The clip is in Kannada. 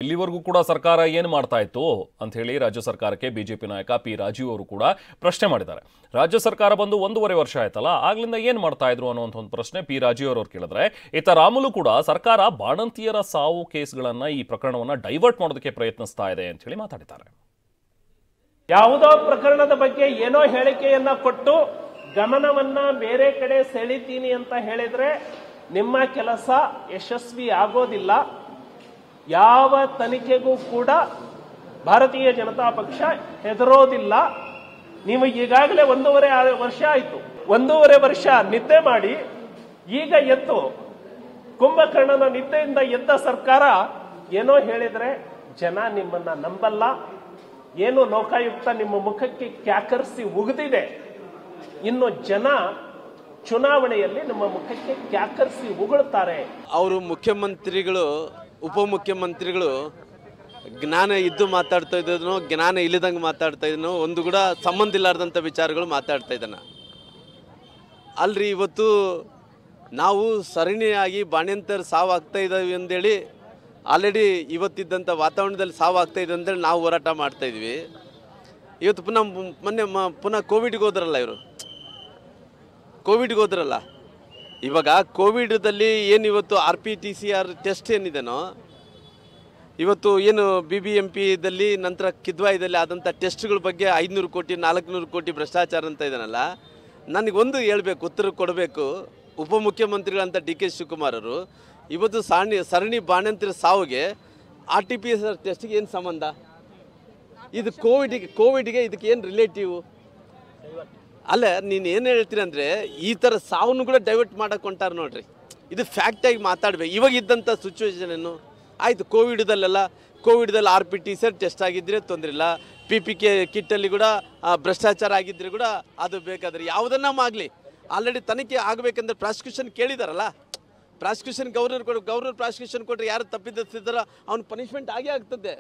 ಇಲ್ಲಿವರೆಗೂ ಕೂಡ ಸರ್ಕಾರ ಏನು ಮಾಡ್ತಾ ಇತ್ತು ಅಂತ ಹೇಳಿ ರಾಜ್ಯ ಸರ್ಕಾರಕ್ಕೆ ಬಿಜೆಪಿ ನಾಯಕ ಪಿ ರಾಜೀವ್ ಅವರು ಕೂಡ ಪ್ರಶ್ನೆ ಮಾಡಿದ್ದಾರೆ. ರಾಜ್ಯ ಸರ್ಕಾರ ಬಂದು 1.5 ವರ್ಷ ಆಯ್ತಲ್ಲ, ಆಗ್ಲಿಂದ ಏನು ಮಾಡ್ತಾ ಇದ್ರು ಅನ್ನುವಂಥ ಒಂದು ಪ್ರಶ್ನೆ ಪಿ ರಾಜೀವ್ ಅವರು ಕೇಳಿದ್ರೆ, ಇತ್ತ ರಾಮುಲು ಕೂಡ ಸರ್ಕಾರ ಬಾಣಂತಿಯರ ಸಾವು ಕೇಸ್ಗಳನ್ನ ಈ ಪ್ರಕರಣವನ್ನ ಡೈವರ್ಟ್ ಮಾಡೋದಕ್ಕೆ ಪ್ರಯತ್ನಿಸ್ತಾ ಇದೆ ಅಂತ ಹೇಳಿ ಮಾತಾಡಿದ್ದಾರೆ. ಯಾವುದೋ ಪ್ರಕರಣದ ಬಗ್ಗೆ ಏನೋ ಹೇಳಿಕೆಯನ್ನ ಕೊಟ್ಟು ಗಮನವನ್ನ ಬೇರೆ ಕಡೆ ಸೆಳಿತೀನಿ ಅಂತ ಹೇಳಿದ್ರೆ ನಿಮ್ಮ ಕೆಲಸ ಯಶಸ್ವಿ ಆಗೋದಿಲ್ಲ. ಯಾವ ತನಿಖೆಗೂ ಕೂಡ ಭಾರತೀಯ ಜನತಾ ಪಕ್ಷ ಹೆದರೋದಿಲ್ಲ. ನೀವು ಈಗಾಗಲೇ 1.5 ವರ್ಷ ಆಯಿತು. 1.5 ವರ್ಷ ನಿದ್ದೆ ಮಾಡಿ ಈಗ ಎದ್ದು ಕುಂಭಕರ್ಣನ ನಿದ್ದೆಯಿಂದ ಎದ್ದ ಸರ್ಕಾರ ಏನೋ ಹೇಳಿದ್ರೆ ಜನ ನಿಮ್ಮನ್ನ ನಂಬಲ್ಲ. ಏನು ಲೋಕಾಯುಕ್ತ ನಿಮ್ಮ ಮುಖಕ್ಕೆ ಕ್ಯಾಕರಿಸಿ ಉಗಿದಿದೆ, ಇನ್ನು ಜನ ಚುನಾವಣೆಯಲ್ಲಿ ನಿಮ್ಮ ಮುಖಕ್ಕೆ ಕ್ಯಾಕರಿಸಿ ಉಗುಳ್ತಾರೆ. ಅವರು ಮುಖ್ಯಮಂತ್ರಿಗಳು ಉಪಮುಖ್ಯಮಂತ್ರಿಗಳು ಜ್ಞಾನ ಇದ್ದು ಮಾತಾಡ್ತಾ ಇದ್ದನು, ಜ್ಞಾನ ಇಲ್ಲದಂಗೆ ಮಾತಾಡ್ತಾ ಇದ್ದನು, ಒಂದು ಕೂಡ ಸಂಬಂಧ ಇಲ್ಲಾರ್ದಂಥ ವಿಚಾರಗಳು ಮಾತಾಡ್ತಾ ಇದ್ದಾನೆ. ಅಲ್ರಿ, ಇವತ್ತು ನಾವು ಸರಣಿಯಾಗಿ ಬಾಣ್ಯಂತರ ಸಾವಾಗ್ತಾ ಇದ್ದಾವೆ ಅಂದೇಳಿ ಆಲ್ರೆಡಿ ಇವತ್ತಿದ್ದಂಥ ವಾತಾವರಣದಲ್ಲಿ ಸಾವಾಗ್ತಾ ಇದೆ ಅಂತೇಳಿ ನಾವು ಹೋರಾಟ ಮಾಡ್ತಾ ಇದ್ವಿ. ಇವತ್ತು ಪುನಃ ಕೋವಿಡ್ಗೆ ಹೋದ್ರಲ್ಲ, ಇವರು ಕೋವಿಡ್ಗೆ ಹೋದ್ರಲ್ಲ. ಇವಾಗ ಕೋವಿಡ್ದಲ್ಲಿ ಏನು ಇವತ್ತು RT-PCR ಟೆಸ್ಟ್ ಏನಿದೆನೋ, ಇವತ್ತು ಏನು BBMPದಲ್ಲಿ ನಂತರ ಕಿದ್ವಾಯಿದಲ್ಲಿ ಆದಂಥ ಟೆಸ್ಟ್ಗಳ ಬಗ್ಗೆ 500 ಕೋಟಿ 400 ಕೋಟಿ ಭ್ರಷ್ಟಾಚಾರ ಅಂತ ಇದನ್ನಲ್ಲ. ನನಗೊಂದು ಹೇಳಬೇಕು, ಉತ್ತರ ಕೊಡಬೇಕು. ಉಪಮುಖ್ಯಮಂತ್ರಿಗಳಂತ DK ಶಿವಕುಮಾರ್ ಅವರು ಇವತ್ತು ಸರಣಿ ಬಾಣಂತಿರ ಸಾವಿಗೆ RT-PCR ಟೆಸ್ಟ್ಗೆ ಏನು ಸಂಬಂಧ? ಇದು ಕೋವಿಡ್ಗೆ ಇದಕ್ಕೆ ಏನು ರಿಲೇಟಿವ್? ಅಲ್ಲ, ನೀನು ಏನು ಹೇಳ್ತೀರಿ ಅಂದರೆ ಈ ಥರ ಸಾವನ್ನು ಕೂಡ ಡೈವರ್ಟ್ ಮಾಡಕ್ಕೆ ಹೊಂಟಾರ ನೋಡ್ರಿ. ಇದು ಫ್ಯಾಕ್ಟಾಗಿ ಮಾತಾಡಬೇಕು. ಇವಾಗ ಇದ್ದಂಥ ಸಿಚುವೇಶನ್ ಏನು ಆಯಿತು. ಕೋವಿಡ್ದಲ್ಲೆಲ್ಲ RT-PCR ಟೆಸ್ಟ್ ಆಗಿದ್ದರೆ ತೊಂದರೆ ಇಲ್ಲ. PPK ಕಿಟ್ಟಲ್ಲಿ ಕೂಡ ಭ್ರಷ್ಟಾಚಾರ ಆಗಿದ್ದರೆ ಕೂಡ ಅದು ಬೇಕಾದರೆ ಯಾವುದನ್ನ ಆಗಲಿ ಆಲ್ರೆಡಿ ತನಿಖೆ ಆಗಬೇಕಂದ್ರೆ ಪ್ರಾಸಿಕ್ಯೂಷನ್ ಕೇಳಿದಾರಲ್ಲ. ಪ್ರಾಸಿಕ್ಯೂಷನ್ ಗವರ್ನರ್ ಪ್ರಾಸಿಕ್ಯೂಷನ್ ಕೊಟ್ಟರೆ ಯಾರು ತಪ್ಪಿದ್ದರ ಅವ್ನ ಪನಿಷ್ಮೆಂಟ್ ಆಗೇ ಆಗ್ತದೆ.